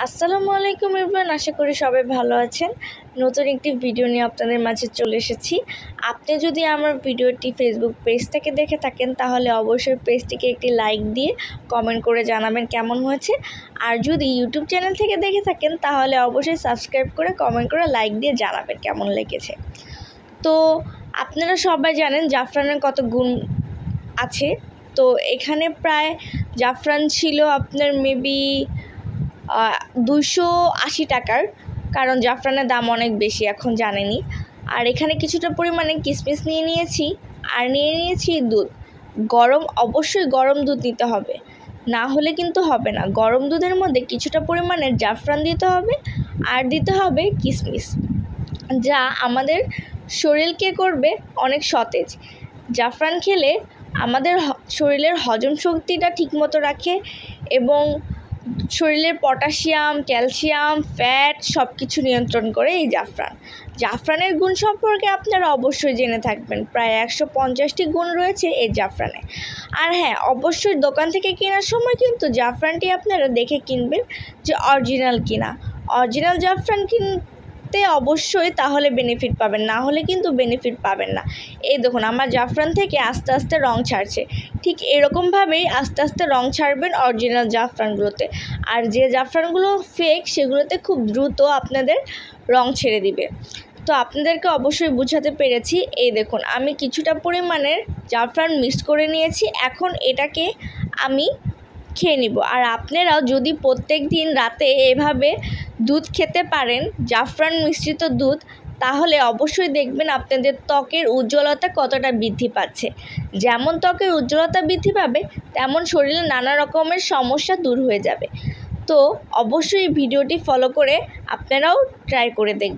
আসসালামু আলাইকুম এভরিওয়ান, আশা করি সবাই ভালো আছেন। নতুন একটি ভিডিও নিয়ে আপনাদের মাঝে চলে এসেছি। আপনি যদি আমার ভিডিওটি ফেসবুক পেজ থেকে দেখে থাকেন তাহলে অবশ্যই পেজটিকে একটি লাইক দিয়ে কমেন্ট করে জানাবেন কেমন হয়েছে। আর যদি ইউটিউব চ্যানেল থেকে দেখে থাকেন তাহলে অবশ্যই সাবস্ক্রাইব করে কমেন্ট করে লাইক দিয়ে জানাবেন কেমন লেগেছে। তো আপনারা সবাই জানেন জাফরানের কত গুণ আছে। তো এখানে প্রায় জাফরান ছিল আপনার মেবি 280 টাকার, কারণ জাফরানের দাম অনেক বেশি এখন জানেনই। আর এখানে কিছুটা পরিমাণে কিশমিশ নিয়ে নিয়েছি, আর নিয়ে নিয়েছি দুধ। অবশ্যই গরম দুধ নিতে হবে, না হলে কিন্তু হবে না। গরম দুধের মধ্যে কিছুটা পরিমাণে জাফরান দিতে হবে আর দিতে হবে কিশমিশ, যা আমাদের শরীরকে করবে অনেক সতেজ। জাফরান খেলে আমাদের শরীরের হজম শক্তিটা ঠিকমতো রাখে এবং শরীরের পটাশিয়াম, ক্যালসিয়াম, ফ্যাট সব কিছু নিয়ন্ত্রণ করে এই জাফরানের গুণ সম্পর্কে আপনারা অবশ্যই জেনে থাকবেন। প্রায় 150টি গুণ রয়েছে এই জাফরানে। আর হ্যাঁ, অবশ্যই দোকান থেকে কেনার সময় কিন্তু জাফরানটি আপনারা দেখে কিনবেন যে অরিজিনাল কিনা। অরিজিনাল জাফরান কিনতে অবশ্যই তাহলে বেনিফিট পাবেন, না হলে কিন্তু বেনিফিট পাবেন না। এই দেখুন, আমার জাফরান থেকে আস্তে আস্তে রং ছাড়ছে। ঠিক এরকমভাবেই আস্তে আস্তে রং ছাড়বেন অরিজিনাল জাফরানগুলোতে। আর যে জাফরানগুলো ফেক সেগুলোতে খুব দ্রুত আপনাদের রং ছেড়ে দিবে। তো আপনাদেরকে অবশ্যই বোঝাতে পেরেছি। এই দেখুন, আমি কিছুটা পরিমাণের জাফরান মিক্স করে নিয়েছি। এখন এটাকে আমি খেয়ে নিব। আর আপনারাও যদি প্রত্যেক দিন রাতে এভাবে দুধ খেতে পারেন, জাফরান মিশ্রিত দুধ, তাহলে অবশ্যই দেখবেন আপনাদের ত্বকের উজ্জ্বলতা কতটা বৃদ্ধি পাচ্ছে। যেমন ত্বকের উজ্জ্বলতা বৃদ্ধি পাবে তেমন শরীরে নানা রকমের সমস্যা দূর হয়ে যাবে। তো অবশ্যই ভিডিওটি ফলো করে আপনারাও ট্রাই করে দেখবেন।